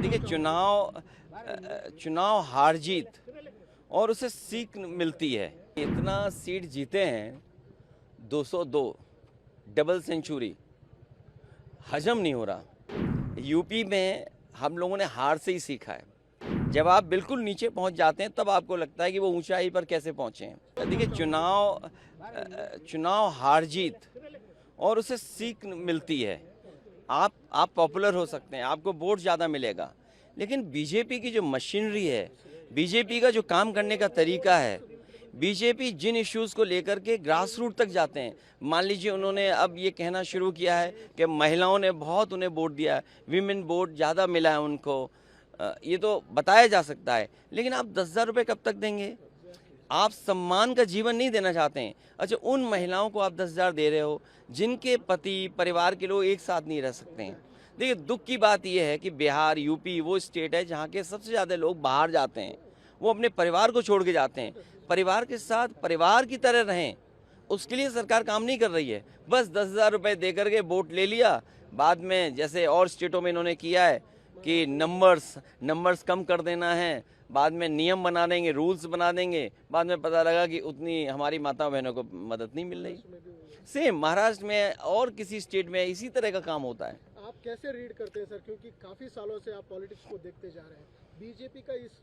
देखिए, चुनाव हार जीत और उसे सीख मिलती है। इतना सीट जीते हैं, 202 डबल सेंचुरी, हजम नहीं हो रहा। यूपी में हम लोगों ने हार से ही सीखा है। जब आप बिल्कुल नीचे पहुंच जाते हैं तब आपको लगता है कि वो ऊंचाई पर कैसे पहुंचे हैं। देखिए, चुनाव हार जीत और उसे सीख मिलती है। आप पॉपुलर हो सकते हैं, आपको वोट ज़्यादा मिलेगा, लेकिन बीजेपी की जो मशीनरी है, बीजेपी का जो काम करने का तरीका है, बीजेपी जिन इश्यूज़ को लेकर के ग्रास रूट तक जाते हैं। मान लीजिए, उन्होंने अब ये कहना शुरू किया है कि महिलाओं ने बहुत उन्हें वोट दिया है, वीमेन वोट ज़्यादा मिला है उनको। ये तो बताया जा सकता है, लेकिन आप 10,000 रुपये कब तक देंगे? आप सम्मान का जीवन नहीं देना चाहते हैं। अच्छा, उन महिलाओं को आप 10,000 दे रहे हो जिनके पति परिवार के लोग एक साथ नहीं रह सकते हैं। देखिए, दुख की बात यह है कि बिहार, यूपी वो स्टेट है जहाँ के सबसे ज़्यादा लोग बाहर जाते हैं, वो अपने परिवार को छोड़ के जाते हैं। परिवार के साथ परिवार की तरह रहें, उसके लिए सरकार काम नहीं कर रही है। बस 10,000 रुपये दे करके वोट ले लिया, बाद में जैसे और स्टेटों में इन्होंने किया है कि नंबर्स कम कर देना है, बाद में नियम बना देंगे, रूल्स बना देंगे, बाद में पता लगा कि उतनी हमारी माता बहनों को मदद नहीं मिल रही। सेम महाराष्ट्र में और किसी स्टेट में इसी तरह का काम होता है। आप कैसे रीड करते हैं सर, क्योंकि काफी सालों से आप पॉलिटिक्स को देखते जा रहे हैं, बीजेपी का इस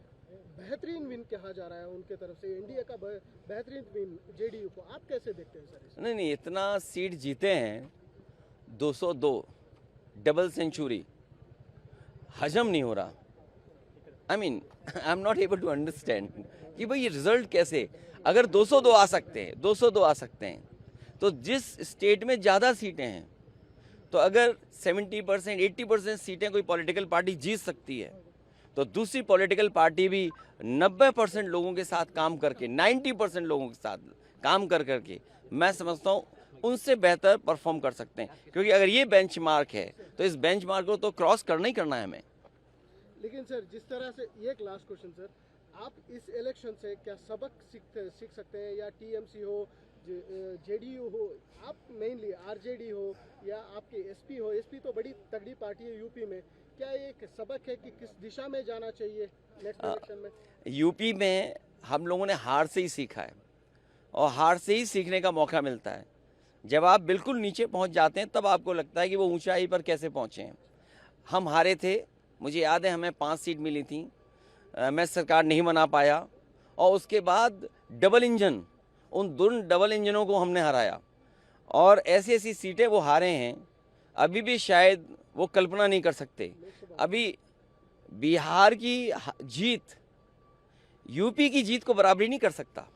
बेहतरीन विन कहा जा रहा है उनके तरफ से, एनडीए का बेहतरीन विन जेडीयू को, आप कैसे देखते हैं सर? नहीं, इतना सीट जीते हैं, 202 डबल सेंचुरी, हजम नहीं हो रहा। I am not able to understand कि भाई ये रिजल्ट कैसे, अगर 202 आ सकते हैं, 202 आ सकते हैं, तो जिस स्टेट में ज़्यादा सीटें हैं, तो अगर 70%, 80% सीटें कोई पॉलिटिकल पार्टी जीत सकती है, तो दूसरी पॉलिटिकल पार्टी भी 90% लोगों के साथ काम करके, 90% लोगों के साथ काम करके मैं समझता हूँ उनसे बेहतर परफॉर्म कर सकते हैं। क्योंकि अगर ये बेंचमार्क है तो इस बेंचमार्क को तो क्रॉस करना ही करना है हमें। लेकिन सर, जिस तरह से, एक लास्ट क्वेश्चन सर, आप इस इलेक्शन से क्या सबक सीख सकते हैं, या टीएमसी हो, जेडीयू हो, आप मेनली आरजेडी हो, या आपके एसपी हो, एसपी तो बड़ी तगड़ी पार्टी है यूपी में, क्या एक सबक है कि किस दिशा में जाना चाहिए नेक्स्ट इलेक्शन में? यूपी में हम लोगों ने हार से ही सीखा है, और हार से ही सीखने का मौका मिलता है। जब आप बिल्कुल नीचे पहुंच जाते हैं तब आपको लगता है कि वो ऊंचाई पर कैसे पहुंचे हैं। हम हारे थे, मुझे याद है, हमें 5 सीट मिली थी, मैं सरकार नहीं बना पाया, और उसके बाद डबल इंजन, उन दोनों डबल इंजनों को हमने हराया, और ऐसी ऐसी सीटें वो हारे हैं अभी भी शायद वो कल्पना नहीं कर सकते। अभी बिहार की जीत यूपी की जीत को बराबरी नहीं कर सकता।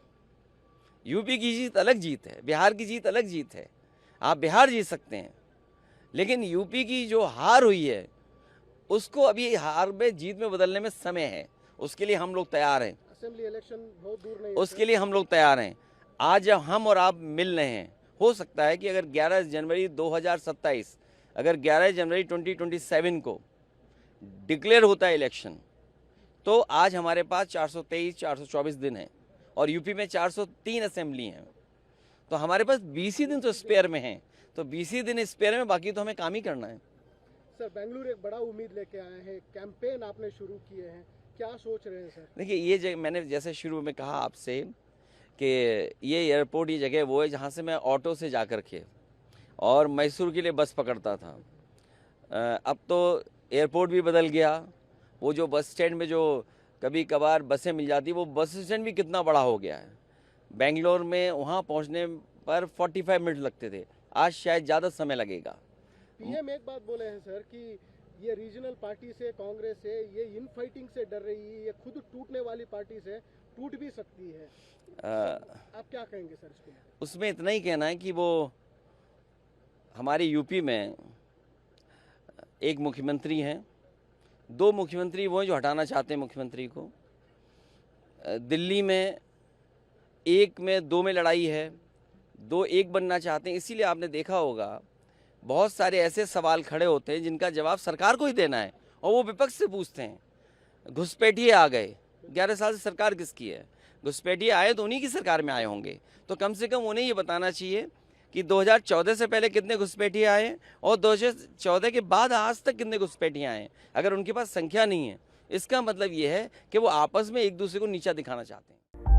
यूपी की जीत अलग जीत है, बिहार की जीत अलग जीत है। आप बिहार जीत सकते हैं, लेकिन यूपी की जो हार हुई है उसको अभी हार में जीत में बदलने में समय है। उसके लिए हम लोग तैयार हैं। असेंबली इलेक्शन बहुत दूर नहीं है, उसके लिए हम लोग तैयार हैं। आज जब हम और आप मिल रहे हैं, हो सकता है कि अगर 11 जनवरी 2027, अगर 11 जनवरी 2027 को डिक्लेयर होता है इलेक्शन, तो आज हमारे पास 423, 424 दिन है, और यूपी में 403 असेंबली हैं, तो हमारे पास 20 ही दिन तो स्पेयर में हैं। तो 20 ही दिन स्पेयर में, बाकी तो हमें काम ही करना है। सर, बेंगलुरु एक बड़ा उम्मीद लेके आए हैं, कैंपेन आपने शुरू किए हैं, क्या सोच रहे हैं सर? देखिए, ये मैंने जैसे शुरू में कहा आपसे कि ये एयरपोर्ट, ये जगह वो है जहाँ से मैं ऑटो से जा कर के और मैसूर के लिए बस पकड़ता था। अब तो एयरपोर्ट भी बदल गया। वो जो बस स्टैंड में जो कभी कभार बसें मिल जाती, वो बस स्टैंड भी कितना बड़ा हो गया है। बेंगलोर में वहाँ पहुँचने पर 45 मिनट लगते थे, आज शायद ज़्यादा समय लगेगा। पीएम एक बात बोले हैं सर कि ये रीजनल पार्टी से, कांग्रेस से, ये इन फाइटिंग से डर रही है, ये खुद टूटने वाली पार्टी से टूट भी सकती है। आप क्या कहेंगे सर इसको? उसमें इतना ही कहना है कि वो हमारे यूपी में एक मुख्यमंत्री हैं, 2 मुख्यमंत्री वो हैं जो हटाना चाहते हैं मुख्यमंत्री को। दिल्ली में 1 में 2 में लड़ाई है, 2 1 बनना चाहते हैं। इसीलिए आपने देखा होगा बहुत सारे ऐसे सवाल खड़े होते हैं जिनका जवाब सरकार को ही देना है, और वो विपक्ष से पूछते हैं। घुसपैठिए आ गए, 11 साल से सरकार किसकी है? घुसपैठिए आए तो उन्हीं की सरकार में आए होंगे, तो कम से कम उन्हें ये बताना चाहिए कि 2014 से पहले कितने घुसपैठिए आए हैं और 2014 के बाद आज तक कितने घुसपैठिए आए हैं। अगर उनके पास संख्या नहीं है, इसका मतलब ये है कि वो आपस में एक दूसरे को नीचा दिखाना चाहते हैं।